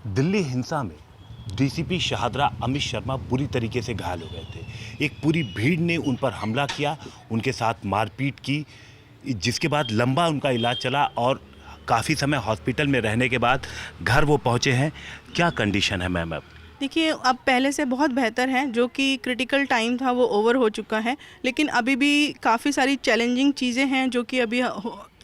दिल्ली हिंसा में डीसीपी शाहदरा अमित शर्मा बुरी तरीके से घायल हो गए थे। एक पूरी भीड़ ने उन पर हमला किया, उनके साथ मारपीट की, जिसके बाद लंबा उनका इलाज चला और काफ़ी समय हॉस्पिटल में रहने के बाद घर वो पहुंचे हैं। क्या कंडीशन है मैम अब? देखिए, अब पहले से बहुत बेहतर है। जो कि क्रिटिकल टाइम था वो ओवर हो चुका है, लेकिन अभी भी काफ़ी सारी चैलेंजिंग चीज़ें हैं जो कि अभी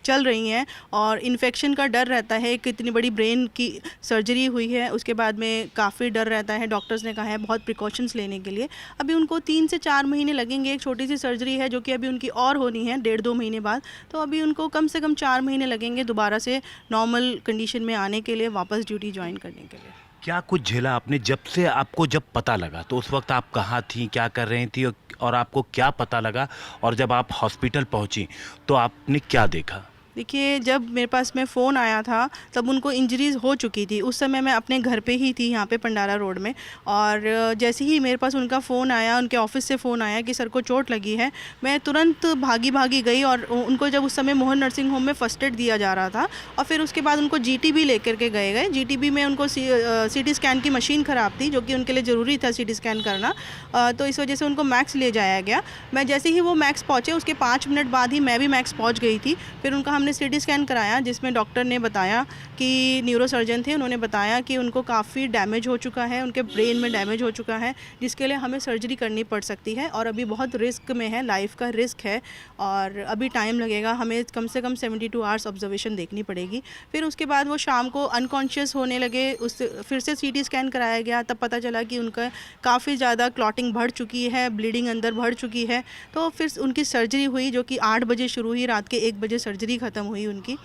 चल रही हैं। और इन्फेक्शन का डर रहता है, कितनी बड़ी ब्रेन की सर्जरी हुई है, उसके बाद में काफ़ी डर रहता है। डॉक्टर्स ने कहा है बहुत प्रिकॉशंस लेने के लिए। अभी उनको 3 से 4 महीने लगेंगे। एक छोटी सी सर्जरी है जो कि अभी उनकी और होनी है 1.5-2 महीने बाद। तो अभी उनको कम से कम 4 महीने लगेंगे दोबारा से नॉर्मल कंडीशन में आने के लिए, वापस ड्यूटी ज्वाइन करने के लिए। क्या कुछ झेला आपने जब से आपको जब पता लगा? तो उस वक्त आप कहाँ थी, क्या कर रही थी और आपको क्या पता लगा? और जब आप हॉस्पिटल पहुंची तो आपने क्या देखा? देखिए, जब मेरे पास में फ़ोन आया था तब उनको इंजरीज़ हो चुकी थी। उस समय मैं अपने घर पे ही थी, यहाँ पे पंडारा रोड में। और जैसे ही मेरे पास उनका फ़ोन आया, उनके ऑफ़िस से फ़ोन आया कि सर को चोट लगी है, मैं तुरंत भागी गई। और उनको जब उस समय मोहन नर्सिंग होम में फ़र्स्ट एड दिया जा रहा था, और फिर उसके बाद उनको जीटीबी लेकर के गए। जीटीबी में उनको सीटी स्कैन की मशीन ख़राब थी, जो कि उनके लिए ज़रूरी था सीटी स्कैन करना। तो इस वजह से उनको मैक्स ले जाया गया। मैं जैसे ही वो मैक्स पहुँचे, उसके 5 मिनट बाद ही मैं भी मैक्स पहुँच गई थी। फिर उनका हमने सीटी स्कैन कराया, जिसमें डॉक्टर ने बताया कि न्यूरोसर्जन थे, उन्होंने बताया कि उनको काफ़ी डैमेज हो चुका है, उनके ब्रेन में डैमेज हो चुका है, जिसके लिए हमें सर्जरी करनी पड़ सकती है। और अभी बहुत रिस्क में है, लाइफ का रिस्क है, और अभी टाइम लगेगा। हमें कम से कम 72 आवर्स ऑब्जर्वेशन देखनी पड़ेगी। फिर उसके बाद वो शाम को अनकॉन्शियस होने लगे। फिर से सीटी स्कैन कराया गया, तब पता चला कि उनका काफ़ी ज़्यादा क्लॉटिंग बढ़ चुकी है, ब्लीडिंग अंदर बढ़ चुकी है। तो फिर उनकी सर्जरी हुई, जो कि 8 बजे शुरू हुई, रात के 1 बजे सर्जरी ख़त्म हुई उनकी।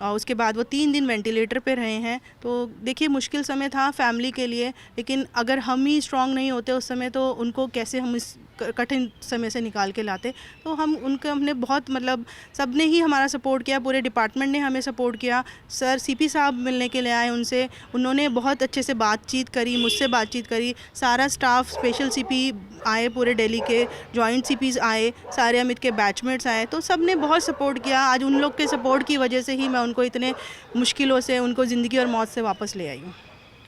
और उसके बाद वो 3 दिन वेंटिलेटर पे रहे हैं। तो देखिए, मुश्किल समय था फैमिली के लिए, लेकिन अगर हम ही स्ट्रांग नहीं होते उस समय, तो उनको कैसे हम इस कठिन समय से निकाल के लाते। तो हमने बहुत, मतलब सबने ही हमारा सपोर्ट किया, पूरे डिपार्टमेंट ने हमें सपोर्ट किया। सर सीपी साहब मिलने के लिए आए उनसे, उन्होंने बहुत अच्छे से बातचीत करी, मुझसे बातचीत करी। सारा स्टाफ, स्पेशल सीपी आए, पूरे दिल्ली के जॉइंट सीपीज़ आए, सारे अमित के बैचमेट्स आए, तो सब ने बहुत सपोर्ट किया। आज उन लोग के सपोर्ट की वजह से ही मैं उनको इतने मुश्किलों से, उनको ज़िंदगी और मौत से वापस ले आई हूँ।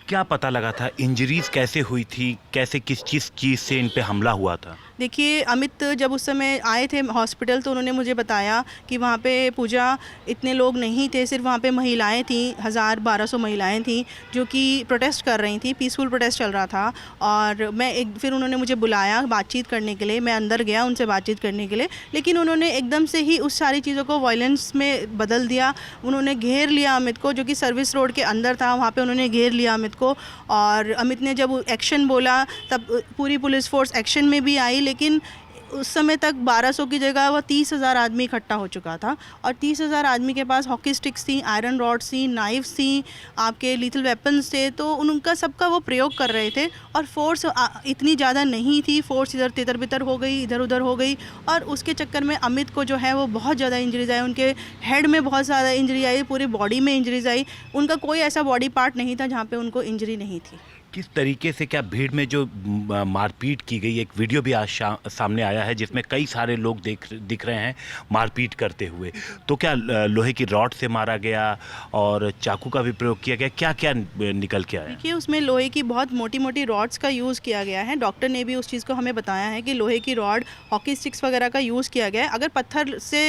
क्या पता लगा था? इंजरीज कैसे हुई थी? कैसे, किस चीज़ से इन पे हमला हुआ था? देखिए, अमित जब उस समय आए थे हॉस्पिटल, तो उन्होंने मुझे बताया कि वहाँ पे पूजा इतने लोग नहीं थे, सिर्फ वहाँ पे महिलाएं थीं, 1000-1200 महिलाएं थीं, जो कि प्रोटेस्ट कर रही थी, पीसफुल प्रोटेस्ट चल रहा था। और फिर उन्होंने मुझे बुलाया बातचीत करने के लिए। मैं अंदर गया उनसे बातचीत करने के लिए, लेकिन उन्होंने एकदम से ही उस सारी चीज़ों को वायलेंस में बदल दिया। उन्होंने घेर लिया अमित को, जो कि सर्विस रोड के अंदर था, वहाँ पर उन्होंने घेर लिया अमित को। और अमित ने जब एक्शन बोला, तब पूरी पुलिस फोर्स एक्शन में भी आई, लेकिन उस समय तक 1200 की जगह वह 30,000 आदमी इकट्ठा हो चुका था। और 30,000 आदमी के पास हॉकी स्टिक्स थी, आयरन रॉड्स थी, नाइफ्स थी, आपके लीथल वेपन्स थे। तो उनका सबका वो प्रयोग कर रहे थे। और फोर्स इतनी ज़्यादा नहीं थी, फोर्स इधर तितर बितर हो गई, इधर उधर हो गई। और उसके चक्कर में अमित को जो है वो बहुत ज़्यादा इंजरीज आई, उनके हेड में बहुत ज़्यादा इंजरी आई, पूरी बॉडी में इंजरीज आई। उनका कोई ऐसा बॉडी पार्ट नहीं था जहाँ पर उनको इंजरी नहीं थी। किस तरीके से, क्या भीड़ में जो मारपीट की गई, एक वीडियो भी आज सामने आया है जिसमें कई सारे लोग दिख रहे हैं मारपीट करते हुए, तो क्या लोहे की रॉड से मारा गया और चाकू का भी प्रयोग किया गया? क्या क्या निकल के आया? देखिए, उसमें लोहे की बहुत मोटी मोटी रॉड्स का यूज़ किया गया है। डॉक्टर ने भी उस चीज़ को हमें बताया है कि लोहे की रॉड, हॉकी स्टिक्स वगैरह का यूज़ किया गया है। अगर पत्थर से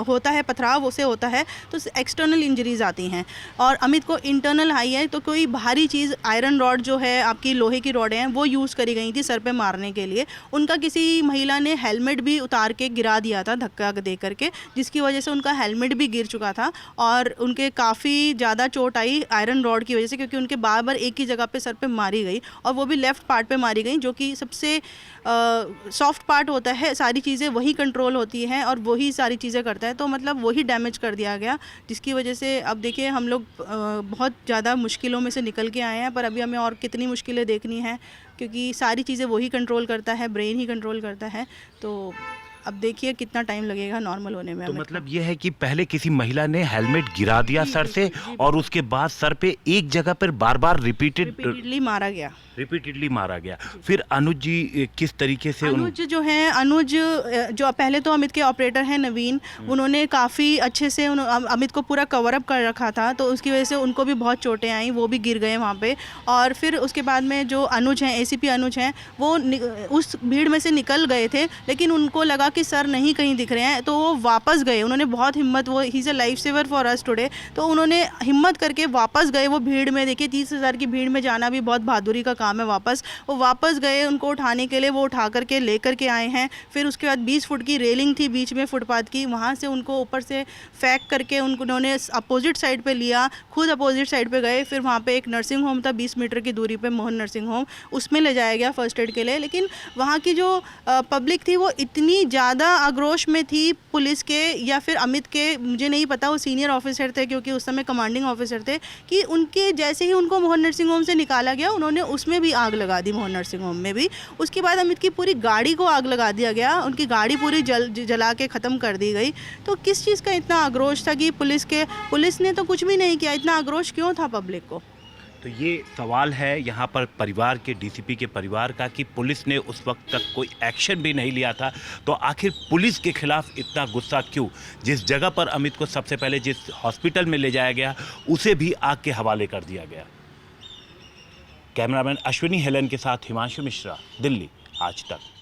होता है, पथराव से होता है, तो एक्सटर्नल इंजरीज आती हैं। और अमित को इंटरनल आई है, तो कोई बाहरी चीज़, आयरन रॉड जो है, आपकी लोहे की रॉडें हैं, वो यूज़ करी गई थी सर पे मारने के लिए। उनका किसी महिला ने हेलमेट भी उतार के गिरा दिया था, धक्का दे करके, जिसकी वजह से उनका हेलमेट भी गिर चुका था। और उनके काफ़ी ज़्यादा चोट आई आयरन रॉड की वजह से, क्योंकि उनके बार बार एक ही जगह पे सर पे मारी गई, और वो भी लेफ़्ट पार्ट पे मारी गई, जो कि सबसे सॉफ्ट पार्ट होता है। सारी चीज़ें वही कंट्रोल होती हैं और वही सारी चीज़ें करता है, तो मतलब वही डैमेज कर दिया गया, जिसकी वजह से अब देखिए हम लोग बहुत ज़्यादा मुश्किलों में से निकल के आए हैं। पर अभी हमें और कितनी मुश्किलें देखनी हैं, क्योंकि सारी चीज़ें वही कंट्रोल करता है, ब्रेन ही कंट्रोल करता है। तो अब देखिए कितना टाइम लगेगा नॉर्मल होने में। तो अमित मतलब ये है कि पहले किसी महिला ने हेलमेट गिरा दिया सर से और उसके बाद सर पे एक जगह पर बार बार रिपीटेडली मारा गया। रिपीटेडली मारा गया। फिर अनुज जी किस तरीके से अनुज जो हैं, अनुज जो पहले तो अमित के ऑपरेटर हैं नवीन, उन्होंने काफ़ी अच्छे से अमित को पूरा कवर अप कर रखा था, तो उसकी वजह से उनको भी बहुत चोटें आई, वो भी गिर गए वहाँ पे। और फिर उसके बाद में जो अनुज हैं, एसीपी अनुज हैं, वो उस भीड़ में से निकल गए थे, लेकिन उनको लगा कि सर नहीं कहीं दिख रहे हैं, तो वो वापस गए। उन्होंने बहुत हिम्मत, वो ही is a life saver for us today, तो उन्होंने हिम्मत करके वापस गए। वो भीड़ में, देखिए 30,000 की भीड़ में जाना भी बहुत बहादुरी का काम है। वो वापस गए उनको उठाने के लिए, वो उठा करके ले करके आए हैं। फिर उसके बाद 20 फुट की रेलिंग थी बीच में फुटपाथ की, वहाँ से उनको ऊपर से फेंक करके उन्होंने अपोजिट साइड पे लिया, खुद अपोजिट साइड पे गए। फिर वहाँ पे एक नर्सिंग होम था 20 मीटर की दूरी पे, मोहन नर्सिंग होम, उसमें ले जाया गया फर्स्ट एड के लिए। लेकिन वहाँ की जो पब्लिक थी वो इतनी ज़्यादा आक्रोश में थी पुलिस के या फिर अमित के, मुझे नहीं पता, वो सीनियर ऑफिसर थे क्योंकि उस समय कमांडिंग ऑफिसर थे, कि उनके जैसे ही उनको मोहन नर्सिंग होम से निकाला गया, उन्होंने उसमें भी आग लगा दी, मोहन नर्सिंग होम में भी। उसके बाद अमित की पूरी गाड़ी को आग लगा दिया गया, उनकी गाड़ी पूरी जला के ख़त्म कर दी गई। तो किस चीज़ का इतना आक्रोश था कि पुलिस ने तो कुछ भी नहीं किया, इतना आक्रोश क्यों था पब्लिक को? तो ये सवाल है यहाँ पर परिवार के, डीसीपी के परिवार का, कि पुलिस ने उस वक्त तक कोई एक्शन भी नहीं लिया था, तो आखिर पुलिस के खिलाफ इतना गुस्सा क्यों? जिस जगह पर अमित को सबसे पहले जिस हॉस्पिटल में ले जाया गया उसे भी आग के हवाले कर दिया गया। कैमरामैन अश्विनी हेलन के साथ हिमांशु मिश्रा, दिल्ली, आज तक।